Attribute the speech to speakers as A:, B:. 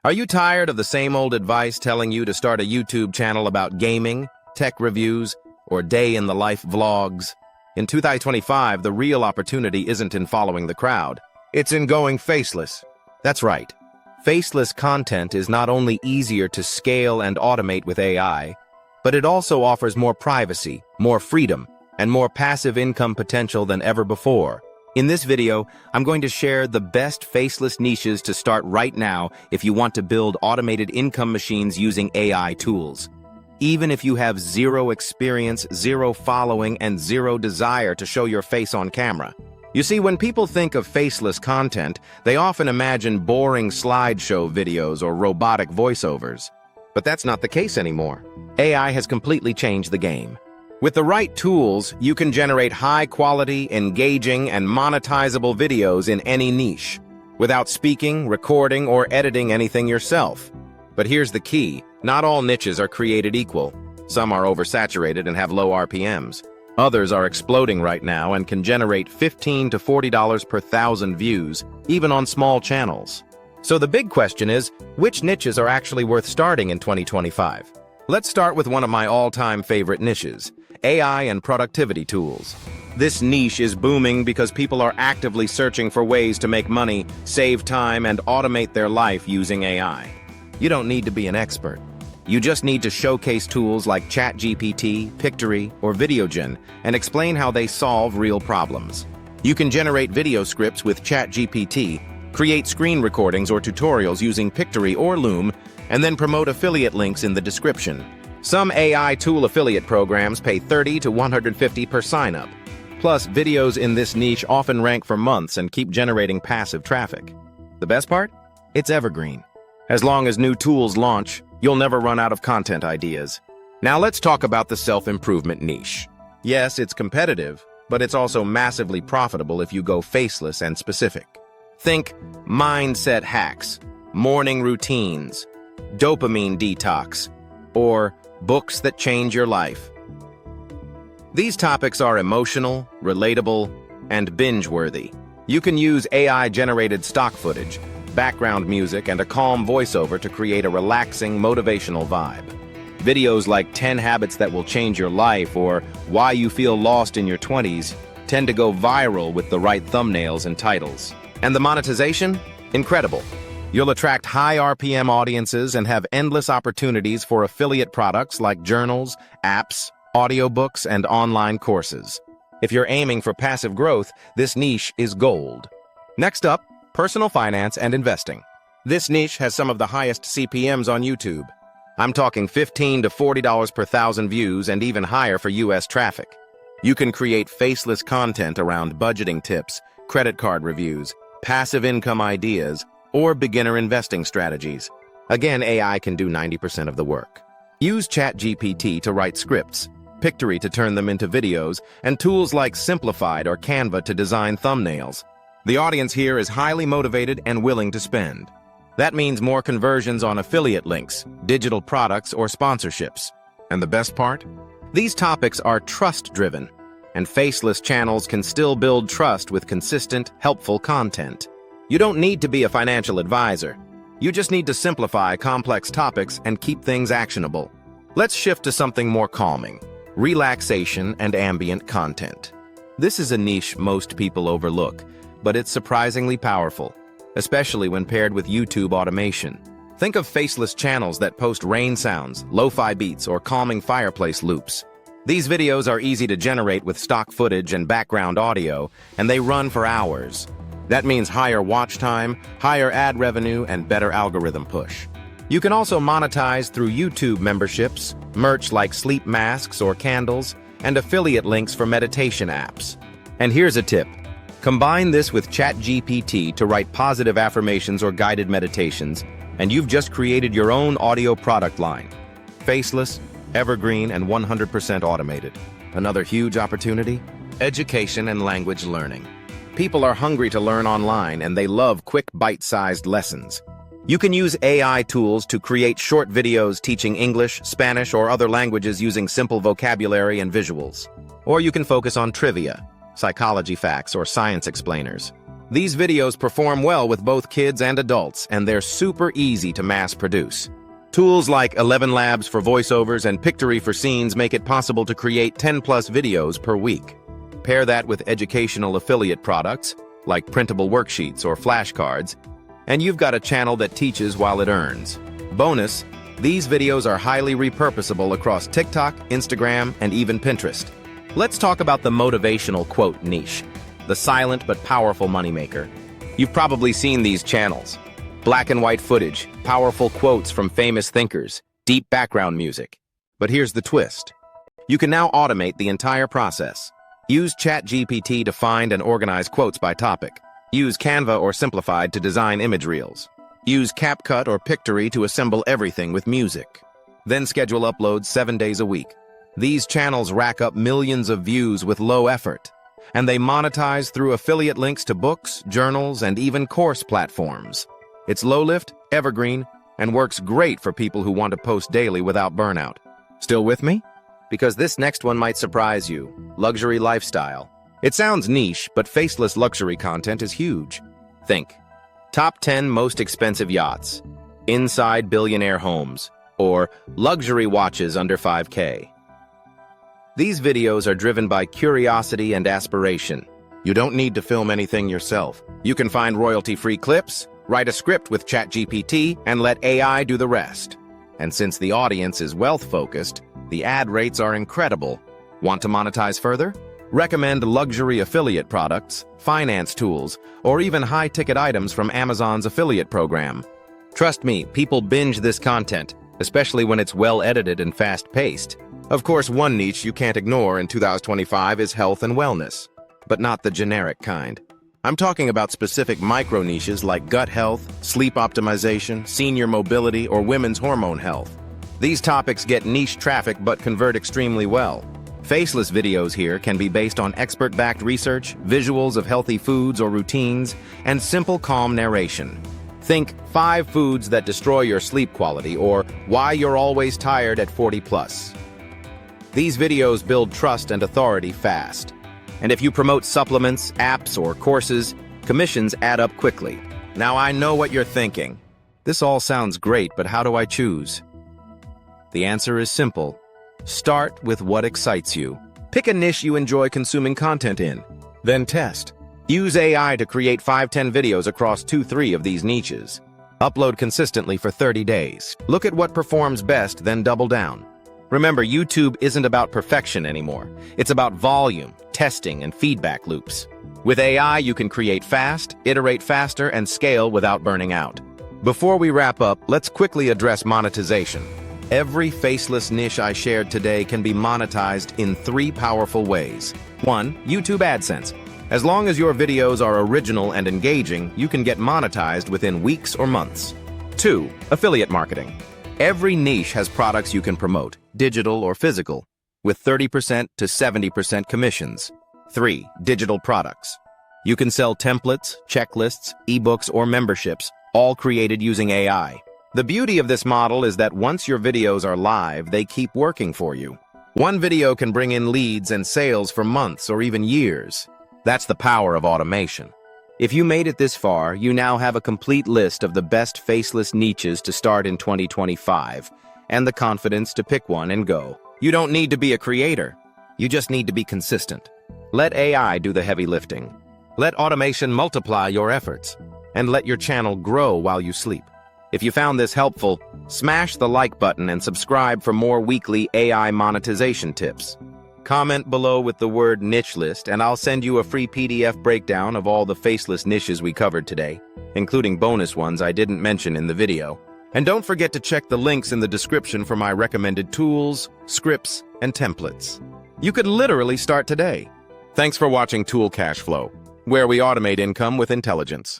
A: Are you tired of the same old advice telling you to start a YouTube channel about gaming, tech reviews, or day-in-the-life vlogs? In 2025, the real opportunity isn't in following the crowd. It's in going faceless. That's right. Faceless content is not only easier to scale and automate with AI, but it also offers more privacy, more freedom, and more passive income potential than ever before. In this video, I'm going to share the best faceless niches to start right now if you want to build automated income machines using AI tools. Even if you have zero experience, zero following, and zero desire to show your face on camera. You see, when people think of faceless content, they often imagine boring slideshow videos or robotic voiceovers. But that's not the case anymore. AI has completely changed the game. With the right tools, you can generate high-quality, engaging, and monetizable videos in any niche, without speaking, recording, or editing anything yourself. But here's the key. Not all niches are created equal. Some are oversaturated and have low RPMs. Others are exploding right now and can generate $15 to $40 per thousand views, even on small channels. So the big question is, which niches are actually worth starting in 2025? Let's start with one of my all-time favorite niches, AI and productivity tools. This niche is booming because people are actively searching for ways to make money, save time, and automate their life using AI. You don't need to be an expert. You just need to showcase tools like ChatGPT, Pictory, or VideoGen and explain how they solve real problems. You can generate video scripts with ChatGPT, create screen recordings or tutorials using Pictory or Loom, and then promote affiliate links in the description. Some AI tool affiliate programs pay $30 to $150 per sign-up. Plus, videos in this niche often rank for months and keep generating passive traffic. The best part? It's evergreen. As long as new tools launch, you'll never run out of content ideas. Now let's talk about the self-improvement niche. Yes, it's competitive, but it's also massively profitable if you go faceless and specific. Think mindset hacks, morning routines, dopamine detox, or books that change your life. These topics are emotional, relatable, and binge-worthy. You can use AI-generated stock footage, background music, and a calm voiceover to create a relaxing, motivational vibe. Videos like 10 Habits That Will Change Your Life or Why You Feel Lost in Your 20s tend to go viral with the right thumbnails and titles. And the monetization? Incredible. You'll attract high RPM audiences and have endless opportunities for affiliate products like journals, apps, audiobooks, and online courses. If you're aiming for passive growth, this niche is gold. Next up, personal finance and investing. This niche has some of the highest CPMs on YouTube. I'm talking $15 to $40 per thousand views and even higher for US traffic. You can create faceless content around budgeting tips, credit card reviews, passive income ideas, or beginner investing strategies. Again, AI can do 90% of the work. Use ChatGPT to write scripts, Pictory to turn them into videos, and tools like Simplified or Canva to design thumbnails. The audience here is highly motivated and willing to spend. That means more conversions on affiliate links, digital products, or sponsorships. And the best part? These topics are trust-driven, and faceless channels can still build trust with consistent, helpful content. You don't need to be a financial advisor. You just need to simplify complex topics and keep things actionable. Let's shift to something more calming: relaxation and ambient content. This is a niche most people overlook, but it's surprisingly powerful, especially when paired with YouTube automation. Think of faceless channels that post rain sounds, lo-fi beats, or calming fireplace loops. These videos are easy to generate with stock footage and background audio, and they run for hours. That means higher watch time, higher ad revenue, and better algorithm push. You can also monetize through YouTube memberships, merch like sleep masks or candles, and affiliate links for meditation apps. And here's a tip. Combine this with ChatGPT to write positive affirmations or guided meditations, and you've just created your own audio product line. Faceless, evergreen, and 100% automated. Another huge opportunity? Education and language learning. People are hungry to learn online, and they love quick, bite-sized lessons. You can use AI tools to create short videos teaching English, Spanish, or other languages using simple vocabulary and visuals. Or you can focus on trivia, psychology facts, or science explainers. These videos perform well with both kids and adults, and they're super easy to mass produce. Tools like 11 Labs for voiceovers and Pictory for scenes make it possible to create 10+ videos per week. Pair that with educational affiliate products, like printable worksheets or flashcards, and you've got a channel that teaches while it earns. Bonus, these videos are highly repurposable across TikTok, Instagram, and even Pinterest. Let's talk about the motivational quote niche, the silent but powerful moneymaker. You've probably seen these channels. Black and white footage, powerful quotes from famous thinkers, deep background music. But here's the twist. You can now automate the entire process. Use ChatGPT to find and organize quotes by topic. Use Canva or Simplified to design image reels. Use CapCut or Pictory to assemble everything with music. Then schedule uploads 7 days a week. These channels rack up millions of views with low effort, and they monetize through affiliate links to books, journals, and even course platforms. It's low-lift, evergreen, and works great for people who want to post daily without burnout. Still with me? Because this next one might surprise you. Luxury lifestyle. It sounds niche, but Faceless luxury content is huge. Think. Top 10 most expensive yachts, inside billionaire homes, or luxury watches under 5K. These videos are driven by curiosity and aspiration. You don't need to film anything yourself. You can find royalty-free clips, write a script with ChatGPT, and let AI do the rest. And since the audience is wealth-focused, the ad rates are incredible. Want to monetize further? Recommend luxury affiliate products, finance tools, or even high-ticket items from Amazon's affiliate program. Trust me, people binge this content, especially when it's well-edited and fast-paced. Of course, one niche you can't ignore in 2025 is health and wellness, but not the generic kind. I'm talking about specific micro-niches like gut health, sleep optimization, senior mobility, or women's hormone health. These topics get niche traffic but convert extremely well. Faceless videos here can be based on expert-backed research, visuals of healthy foods or routines, and simple, calm narration. Think 5 foods that destroy your sleep quality or why you're always tired at 40+. These videos build trust and authority fast. And if you promote supplements, apps, or courses, commissions add up quickly. Now I know what you're thinking. This all sounds great, but how do I choose? The answer is simple. Start with what excites you. Pick a niche you enjoy consuming content in. Then test. Use AI to create 5-10 videos across 2-3 of these niches. Upload consistently for 30 days. Look at what performs best, then double down. Remember, YouTube isn't about perfection anymore. It's about volume, testing, and feedback loops. With AI, you can create fast, iterate faster, and scale without burning out. Before we wrap up, let's quickly address monetization. Every faceless niche I shared today can be monetized in 3 powerful ways. 1. YouTube AdSense. As long as your videos are original and engaging, you can get monetized within weeks or months. 2. Affiliate marketing. Every niche has products you can promote, digital or physical, with 30% to 70% commissions. 3. Digital products. You can sell templates, checklists, ebooks, or memberships, all created using AI. The beauty of this model is that once your videos are live, they keep working for you. One video can bring in leads and sales for months or even years. That's the power of automation. If you made it this far, you now have a complete list of the best faceless niches to start in 2025, and the confidence to pick one and go. You don't need to be a creator. You just need to be consistent. Let AI do the heavy lifting. Let automation multiply your efforts, and let your channel grow while you sleep. If you found this helpful, smash the like button and subscribe for more weekly AI monetization tips. Comment below with the word niche list, and I'll send you a free PDF breakdown of all the faceless niches we covered today, including bonus ones I didn't mention in the video. And don't forget to check the links in the description for my recommended tools, scripts, and templates. You could literally start today. Thanks for watching Tool Cash Flow, where we automate income with intelligence.